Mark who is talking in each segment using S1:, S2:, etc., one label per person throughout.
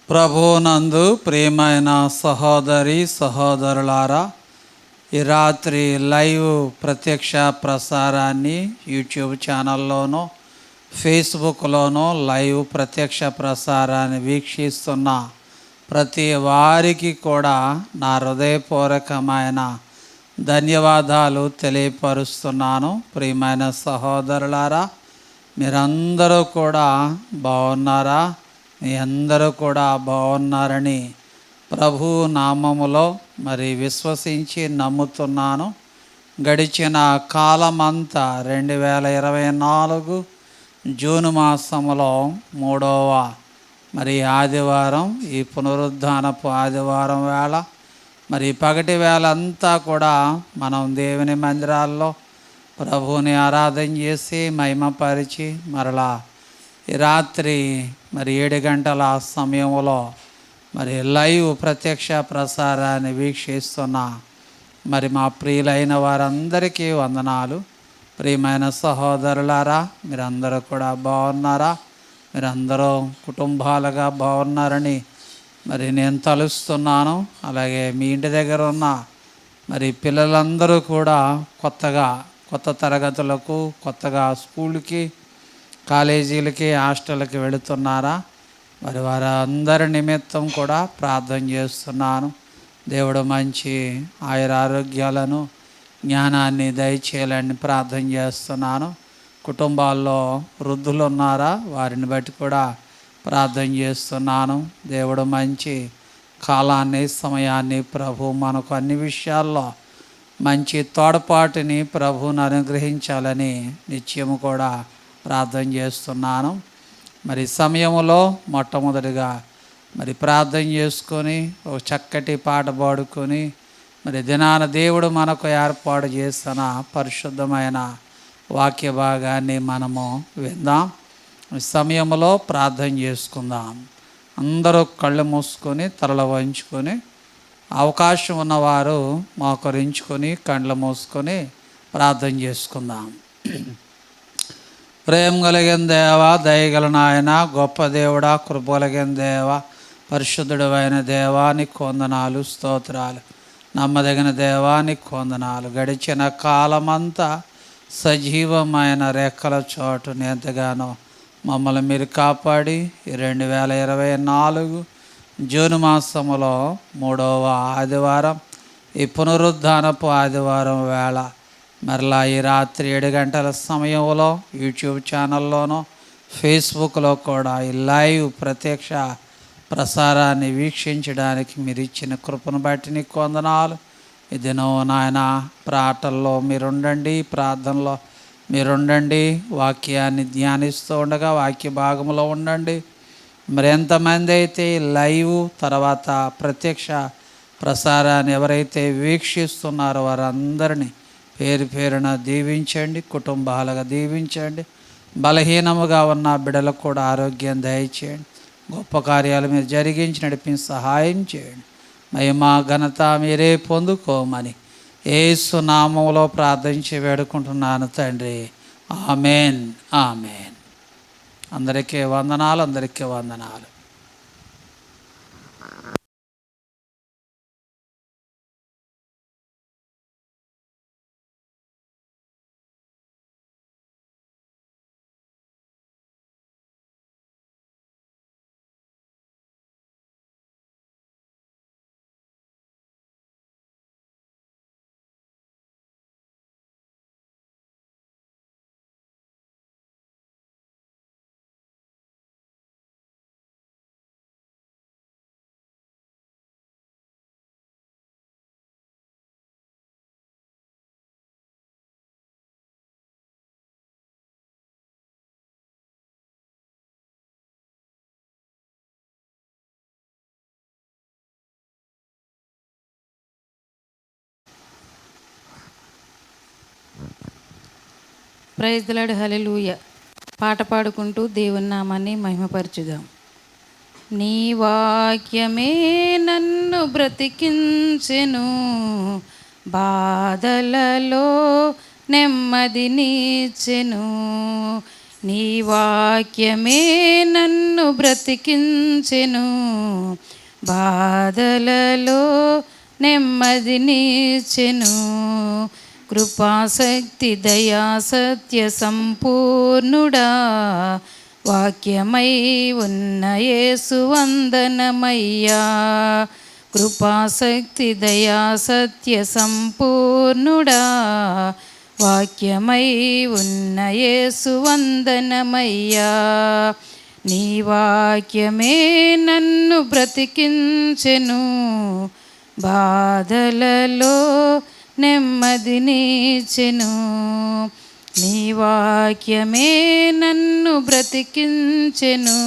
S1: ప్రభునందు ప్రియమైన సహోదరి సహోదరులారా, ఈ రాత్రి లైవ్ ప్రత్యక్ష ప్రసారాన్ని యూట్యూబ్ ఛానల్లోనూ ఫేస్బుక్లోనూ లైవ్ ప్రత్యక్ష ప్రసారాన్ని వీక్షిస్తున్న ప్రతి వారికి కూడా నా హృదయపూర్వకమైన ధన్యవాదాలు తెలియపరుస్తున్నాను. ప్రియమైన సహోదరులారా, మీరందరూ కూడా బాగున్నారా? మీ అందరూ కూడా బాగున్నారని ప్రభు నామములో మరి విశ్వసించి నమ్ముతున్నాను. గడిచిన కాలమంతా 2024 జూన్ మాసంలో 3వ మరి ఆదివారం, ఈ పునరుద్ధానపు ఆదివారం వేళ మరి పగటి వేళ అంతా కూడా మనం దేవుని మందిరాల్లో ప్రభువుని ఆరాధన చేసి మహిమపరిచి మరలా ఈ రాత్రి మరి 7 గంటల సమయంలో మరి లైవ్ ప్రత్యక్ష ప్రసారాన్ని వీక్షిస్తున్న మరి మా ప్రియులైన వారందరికీ వందనాలు. ప్రియమైన సహోదరులారా, మీరందరూ కూడా బాగున్నారా? మీరందరూ కుటుంబాలుగా బాగున్నారని మరి నేను తలుస్తున్నాను. అలాగే మీ ఇంటి దగ్గర ఉన్న మరి పిల్లలందరూ కూడా కొత్త తరగతులకు, కొత్తగా స్కూల్కి, కాలేజీలకి, హాస్టల్కి వెళుతున్నారా? మరి వారందరి నిమిత్తం కూడా ప్రార్థన చేస్తున్నాను. దేవుడు మంచి ఆయురారోగ్యాలను, జ్ఞానాన్ని దయచేయాలని ప్రార్థన చేస్తున్నాను. కుటుంబాల్లో వృద్ధులు ఉన్నారా? వారిని బట్టి కూడా ప్రార్థన చేస్తున్నాను. దేవుడు మంచి కాలాన్ని, సమయాన్ని ప్రభు మనకు అన్ని విషయాల్లో మంచి తోడ్పాటుని ప్రభువును అనుగ్రహించాలని నిత్యము కూడా ప్రార్థన చేస్తున్నాను. మరి సమయంలో మొట్టమొదటిగా మరి ప్రార్థన చేసుకొని ఒక చక్కటి పాట పాడుకొని మరి దినాన దేవుడు మనకు ఏర్పాటు చేసిన పరిశుద్ధమైన వాక్య భాగాన్ని మనము విందాం. సమయంలో ప్రార్థన చేసుకుందాం. అందరూ కళ్ళు మూసుకొని తలలు వంచుకొని, అవకాశం ఉన్నవారు మోకరించుకొని కళ్ళు మూసుకొని ప్రార్థన చేసుకుందాం. ప్రేమ కలిగిన దేవ, దయగల నాయన, గొప్ప దేవుడా, కృపగలిగిన దేవ, పరిశుద్ధుడు అయిన దేవానికి వందనాలు, స్తోత్రాలు. నమ్మదగిన దేవానికి వందనాలు. గడిచిన కాలమంతా సజీవమైన రెక్కల చోటుని ఎంతగానో మమ్మల్ని మీరు కాపాడి 2024 జూన్ మాసంలో 3వ ఆదివారం, ఈ పునరుద్ధానపు ఆదివారం వేళ మరలా ఈ రాత్రి 7 గంటల సమయంలో యూట్యూబ్ ఛానల్లోనూ ఫేస్బుక్లో కూడా ఈ లైవ్ ప్రత్యక్ష ప్రసారాన్ని వీక్షించడానికి మీరు ఇచ్చిన కృపను బట్టి నీకు వందనాలు. ఈ దినం నాయన ప్రార్థనలో మీరుండండి, ప్రార్థనలో మీరుండండి, వాక్యాన్ని ధ్యానిస్తూ ఉండగా వాక్య భాగంలో ఉండండి. మరి ఎంతమంది అయితే లైవ్ తర్వాత ప్రత్యక్ష ప్రసారాన్ని ఎవరైతే వీక్షిస్తున్నారో వారందరినీ పేరు పేరున దీవించండి, కుటుంబాలుగా దీవించండి. బలహీనముగా ఉన్న బిడ్డలకు కూడా ఆరోగ్యం దయచేయండి. గొప్ప కార్యాలు మీరు జరిగించి నడిపించి సహాయం చేయండి. మహిమ ఘనత మీరే పొందుకోమని యేసు నామములో ప్రార్థించి వేడుకుంటున్నాను తండ్రి. Amen, amen. అందరికీ వందనాలు, అందరికీ వందనాలు.
S2: ప్రైజ్ ది లార్డ్, హల్లెలూయా. పాట పాడుకుంటూ దేవుని నామాన్ని మహిమపరచుదాం. నీ వాక్యమే నన్ను బ్రతికించెను, బాధలలో నెమ్మదినిచ్చెను. నీ వాక్యమే నన్ను బ్రతికించెను, బాధలలో నెమ్మదినిచ్చెను. కృపాశక్తి దయా సత్య సంపూర్ణుడా, వాక్యమై ఉన్న యేసు వందనమయ్యా. కృపాశక్తి దయా సత్య సంపూర్ణుడా, వాక్యమై ఉన్న యేసు వందనమయ్యా. నీ వాక్యమే నన్ను బ్రతికించెను, బాధలలో నెమ్మదినిచ్చెను. నీ వాక్యమే నన్ను బ్రతికించెను,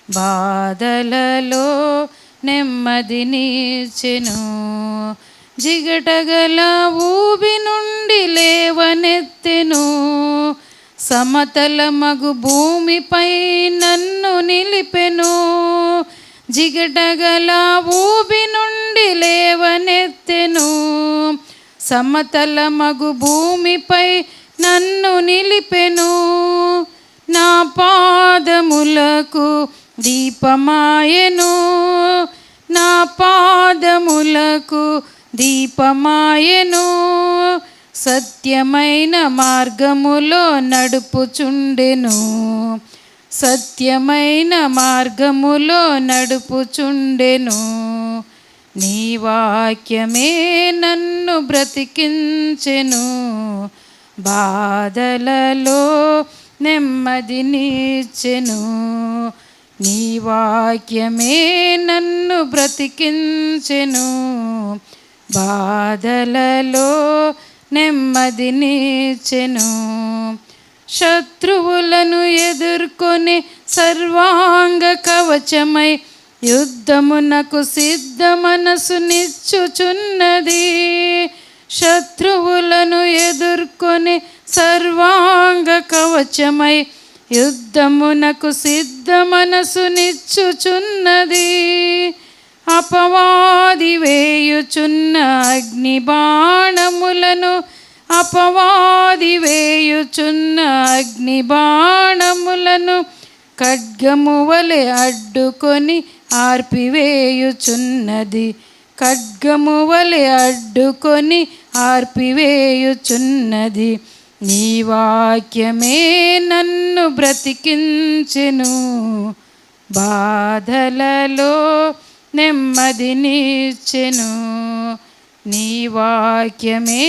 S2: బాధలలో నెమ్మదినిచ్చెను. జిగటగల ఊబి నుండి లేవనెత్తెను, సమతల మగు భూమిపై నన్ను నిలిపెను. జిగటగల ఊబి నుండి లేవనెత్తెను, సమతల మగు భూమిపై నన్ను నిలిపెను. నా పాదములకు దీపమాయెను, నా పాదములకు దీపమాయెను. సత్యమైన మార్గములో నడుపుచుండెను, సత్యమైన మార్గములో నడుపుచుండెను. నీ వాక్యమే నన్ను బ్రతికించెను, బాధలలో నెమ్మదినిచ్చెను. నీ వాక్యమే నన్ను బ్రతికించెను, బాధలలో నెమ్మదినిచ్చెను. శత్రువులను ఎదుర్కొనే సర్వాంగ కవచమై యుద్ధమునకు సిద్ధ మనసు నిచ్చుచున్నది. శత్రువులను ఎదుర్కొనే సర్వాంగ కవచమై యుద్ధమునకు సిద్ధ మనసు నిచ్చుచున్నది. అపవాది వేయుచున్న అగ్ని బాణములను, అపవాది వేయుచున్న అగ్ని బాణములను ఖడ్గము వలె అడ్డుకొని ఆర్పివేయుచున్నది. ఖడ్గము వలె అడ్డుకొని ఆర్పివేయుచున్నది. నీ వాక్యమే నన్ను బ్రతికించెను, బాధలలో నెమ్మదినిచ్చెను. నీ వాక్యమే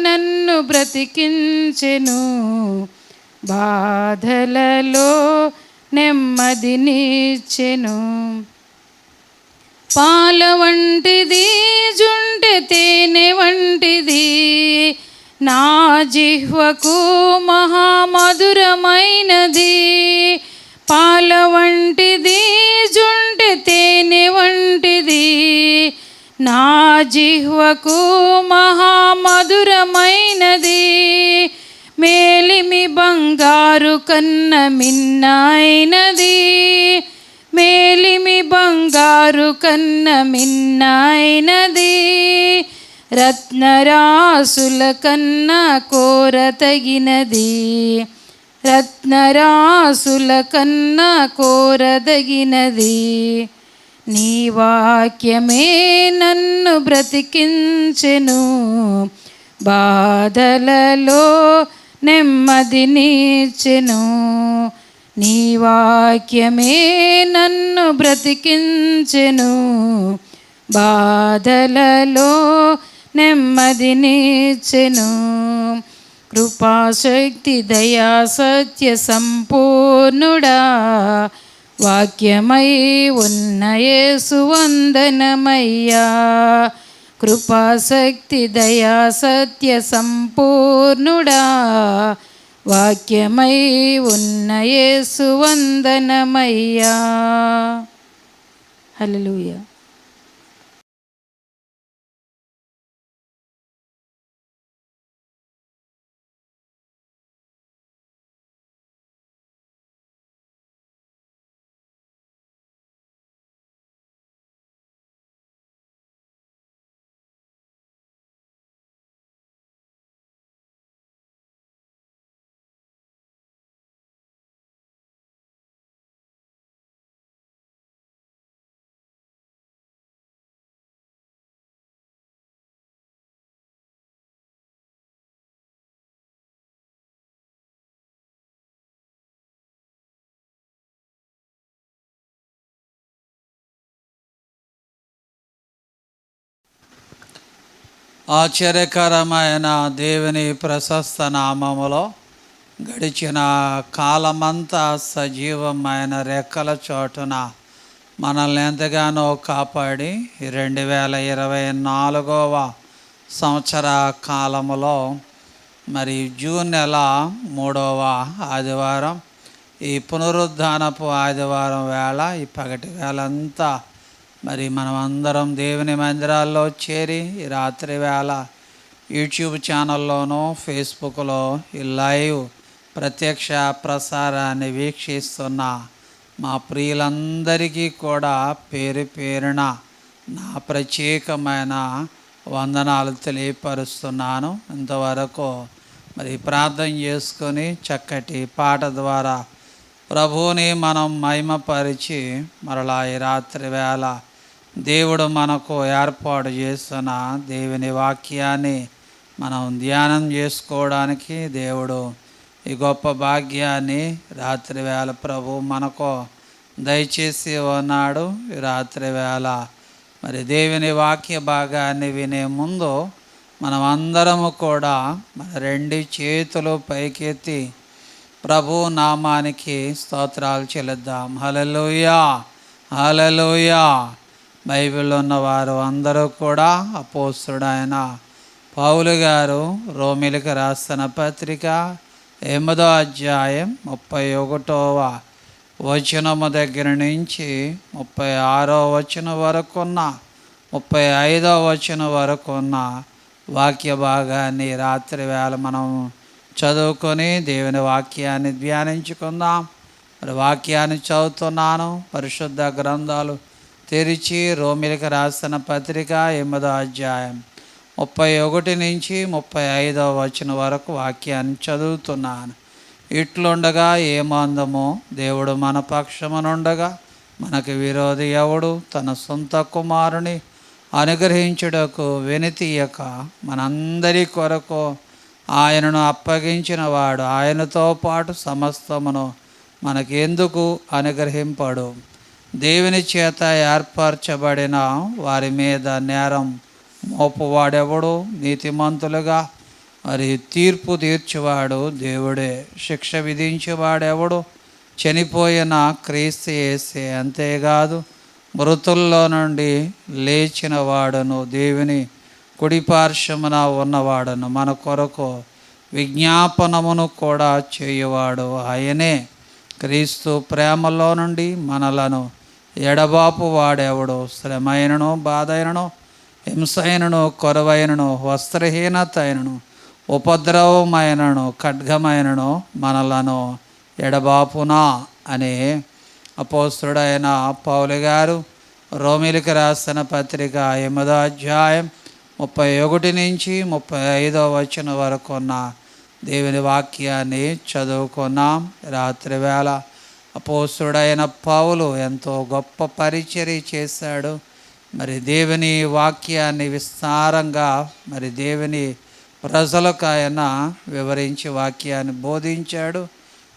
S2: నన్ను బ్రతికించెను, బాధలలో నెమ్మదినిచ్చెను. పాల వంటిది జుంటె తేనె వంటిది, నా జిహ్వకు మహామధురమైనది. పాల వంటిది జుంటె తేనె వంటిది, నా జిహ్వకు మహామధురమైనది. మేలిమి బంగారు కన్న మిన్నైనది, మేలిమి బంగారు కన్న మిన్నైనది. రత్నరాసుల కన్నా కోరతగినది, రత్నరాసుల కన్నా కోరదగినది. నీ వాక్యమే నన్ను బ్రతికించెను, బాధలలో నెమ్మదినిచ్చెను. నీ వాక్యమే నన్ను బ్రతికించెను, బాధలలో నెమ్మదినిచ్చెను. కృపాశక్తి దయా సత్య సంపూర్ణుడా, వాక్యమై ఉన్న యేసు వందనమయ్యా. కృపాశక్తి దయా సత్య సంపూర్ణుడా, వాక్యమై ఉన్న యేసు వందనమయ్యా. హల్లెలూయా.
S1: ఆశ్చర్యకరమైన దేవుని ప్రశస్త నామములో గడిచిన కాలమంతా సజీవమైన రెక్కల చోటున మనల్ని ఎంతగానో కాపాడి 2024వ సంవత్సర కాలములో మరి జూన్ నెల 3వ ఆదివారం, ఈ పునరుద్ధానపు ఆదివారం వేళ, ఈ పగటి వేళ అంతా మరి మనం అందరం దేవుని మందిరాల్లో చేరి ఈ రాత్రి వేళ యూట్యూబ్ ఛానల్లోనూ ఫేస్బుక్లో ఈ లైవ్ ప్రత్యక్ష ప్రసారాన్ని వీక్షిస్తున్న మా ప్రియులందరికీ కూడా పేరు పేరున నా ప్రత్యేకమైన వందనాలు తెలియపరుస్తున్నాను. ఇంతవరకు మరి ప్రార్థన చేసుకొని చక్కటి పాట ద్వారా ప్రభువుని మనం మహిమపరిచి మరలా ఈ రాత్రి వేళ దేవుడు మనకు ఏర్పాటు చేస్తున్న దేవుని వాక్యాన్ని మనం ధ్యానం చేసుకోవడానికి దేవుడు ఈ గొప్ప భాగ్యాన్ని రాత్రి వేళ ప్రభు మనకు దయచేసి ఉన్నాడు. ఈ రాత్రి వేళ మరి దేవుని వాక్య భాగాన్ని వినే ముందు మనం అందరము కూడా మన 2 చేతులు పైకెత్తి ప్రభు నామానికి స్తోత్రాలు చెల్లిద్దాం. హల్లెలూయా, హల్లెలూయా. బైబిల్లో ఉన్నవారు అందరూ కూడా అపోస్తలుడైన పౌలు గారు రోమీయులకు రాసిన పత్రిక 8వ అధ్యాయం 31వ వచనము దగ్గర నుంచి 36వ వచనం వరకు ఉన్న 35వ వచనం వరకు ఉన్న వాక్య భాగాన్ని రాత్రి వేళ మనం చదువుకొని దేవుని వాక్యాన్ని ధ్యానించుకుందాం. మరి వాక్యాన్ని చదువుతున్నాను. పరిశుద్ధ గ్రంథాలు తెరిచి రోమీయులకు రాసిన పత్రిక 8వ అధ్యాయం 31 నుంచి 35వ వచనం వరకు వాక్యాన్ని చదువుతున్నాను. ఇట్లుండగా ఏమందమో దేవుడు మన పక్షమునుండగా మనకు విరోధి ఎవడు? తన సొంత కుమారుని అనుగ్రహించుటకు వెనుతీయక మనందరి కొరకు ఆయనను అప్పగించిన వాడు ఆయనతో పాటు సమస్తమును మనకెందుకు అనుగ్రహింపడు? దేవుని చేత ఏర్పరచబడిన వారి మీద నేరం మోపువాడెవడు? నీతిమంతులుగా మరి తీర్పు తీర్చువాడు దేవుడే. శిక్ష విధించేవాడెవడు? చనిపోయిన క్రీస్తు యేసే. అంతేకాదు మృతుల్లో నుండి లేచిన వాడును దేవుని కుడిపార్శ్వమున ఉన్నవాడును మన కొరకు విజ్ఞాపనమును కూడా చేయువాడు ఆయనే. క్రీస్తు ప్రేమలో నుండి మనలను ఎడబాపు వాడెవడు? శ్రమైనను బాధైనను హింసైనను కొరవైనను వస్త్రహీనత అయినను ఉపద్రవమైనను ఖడ్గమైనను మనలను ఎడబాపునా అనే అపోస్తలుడైన పౌలు గారు రోమీయులకు రాసిన పత్రిక 8వ అధ్యాయం 31 నుంచి 35వ వచనం వరకు ఉన్న దేవుని వాక్యాన్ని చదువుకున్నాం. రాత్రి వేళ అపోస్తలుడైన పౌలు ఎంతో గొప్ప పరిచర్య చేశాడు. మరి దేవుని వాక్యాన్ని విస్తారంగా మరి దేవుని ప్రజలకు ఆయన వివరించి వాక్యాన్ని బోధించాడు.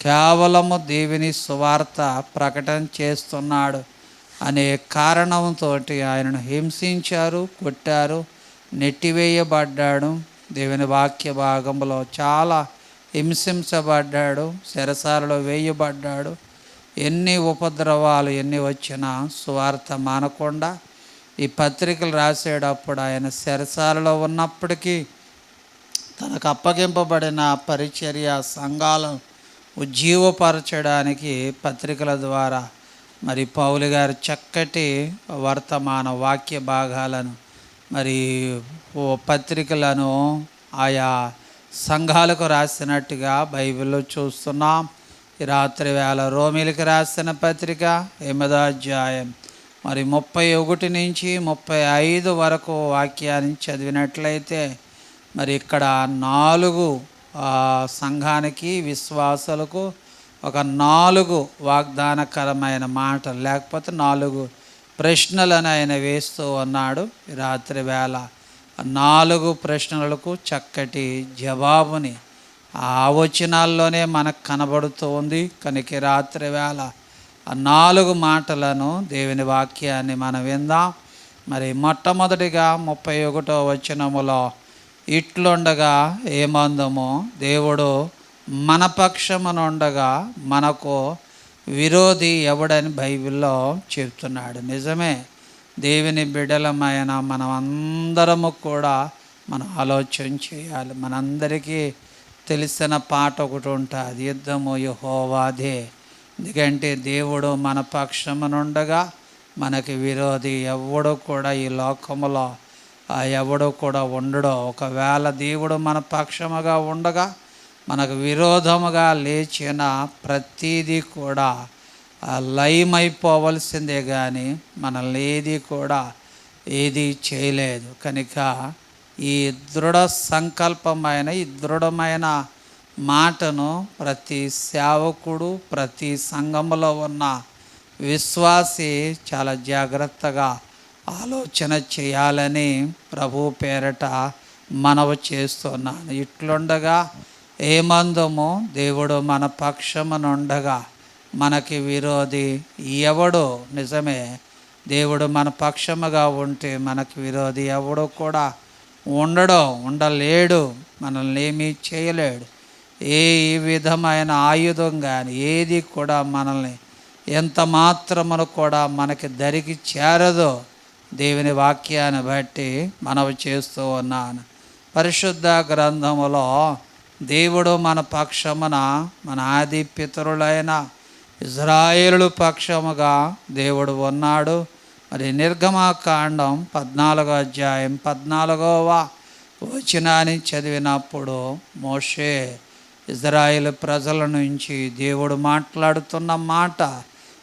S1: కేవలము దేవుని సువార్త ప్రకటన చేస్తున్నాడు అనే కారణంతో ఆయనను హింసించారు, కొట్టారు, నెట్టివేయబడ్డాడు. దేవుని వాక్య భాగంలో చాలా హింసించబడ్డాడు, చెరసాలలో వేయబడ్డాడు. ఎన్ని ఉపద్రవాలు ఎన్ని వచ్చినా సువార్త మానకుండా ఈ పత్రికలు రాసేటప్పుడు ఆయన చెరసాలలో ఉన్నప్పటికీ తనకు అప్పగింపబడిన పరిచర్య సంఘాలను ఉజ్జీవపరచడానికి పత్రికల ద్వారా మరి పౌలు గారు చక్కటి వర్తమాన వాక్య భాగాలను మరి పత్రికలను ఆయా సంఘాలకు రాసినట్టుగా బైబిల్లో చూస్తున్నాం. ఈ రాత్రి వేళ రోమీయులకు రాసిన పత్రిక 8వ అధ్యాయం మరి 31 నుంచి 35 వరకు వాక్యాన్ని చదివినట్లయితే మరి ఇక్కడ 4 సంఘానికి విశ్వాసులకు ఒక 4 వాగ్దానకరమైన మాటలు లేకపోతే 4 ప్రశ్నలను ఆయన వేస్తూ ఉన్నాడు. రాత్రి వేళ 4 ప్రశ్నలకు చక్కటి జవాబుని ఆ వచనాల్లోనే మనకు కనబడుతూ ఉంది. కనుక రాత్రి వేళ 4 మాటలను దేవుని వాక్యాన్ని మనం విందాం. మరి మొట్టమొదటిగా 31వ వచనములో ఇట్లుండగా ఏమందము, దేవుడు మన పక్షమునుండగా మనకు విరోధి ఎవడని బైబిల్లో చెప్తున్నాడు. నిజమే, దేవుని బిడ్డలమైన మనం అందరము కూడా మనం ఆలోచన చేయాలి. మనందరికీ తెలిసిన పాట ఒకటి ఉంటుంది, యుద్ధము యెహోవాదే. ఎందుకంటే దేవుడు మన పక్షమునుండగా మనకి విరోధి ఎవడు కూడా ఈ లోకములో ఎవడు కూడా ఉండడు. ఒకవేళ దేవుడు మన పక్షముగా ఉండగా మనకు విరోధముగా లేచిన ప్రతీది కూడా లయమైపోవలసిందే, కానీ మనల్ని ఏది కూడా ఏది చేయలేదు. కనుక ఈ దృఢ సంకల్పమైన ఈ దృఢమైన మాటను ప్రతి సేవకుడు, ప్రతి సంఘములో ఉన్న విశ్వాసి చాలా జాగ్రత్తగా ఆలోచన చేయాలని ప్రభు పేరట మనవి చేస్తున్నాను. ఇట్లుండగా ఏమందము, దేవుడు మన పక్షమునుండగా మనకి విరోధి ఎవడు? నిజమే, దేవుడు మన పక్షముగా ఉంటే మనకి విరోధి ఎవడు కూడా ఉండలేడు, మనల్ని ఏమీ చేయలేడు. ఏ విధమైన ఆయుధం కానీ ఏది కూడా మనల్ని ఎంత మాత్రమును కూడా మనకి దరికి చేరదో దేవుని వాక్యాన్ని బట్టి మనవి చేస్తూ ఉన్నాను. పరిశుద్ధ గ్రంథములో దేవుడు మన పక్షమున మన ఆది పితరులైన ఇజ్రాయేలు పక్షముగా దేవుడు ఉన్నాడు. మరి నిర్గమకాండం 14వ అధ్యాయం 14వ వచనాన్ని చదివినప్పుడు మోషే ఇజ్రాయేలు ప్రజల నుంచి దేవుడు మాట్లాడుతున్న మాట,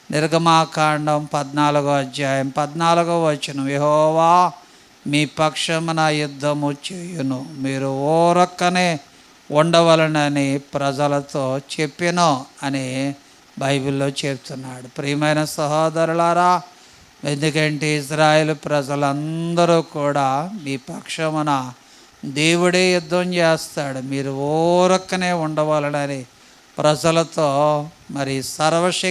S1: నిర్గమకాండం 14వ అధ్యాయం 14వ వచనం, యెహోవా మీ పక్షమున యుద్ధము చేయును, మీరు ఓరక్కనే ఉండవలనని ప్రజలతో చెప్పెను అని బైబిల్లో చెప్తున్నాడు. ప్రియమైన సహోదరులారా, ఎందుకంటే ఇజ్రాయేల్ ప్రజలందరూ కూడా మీ పక్షమున దేవుడే యుద్ధం చేస్తాడు, మీరు ఓరక్కనే ఉండవాలని ప్రజలతో మరి సర్వశక్తి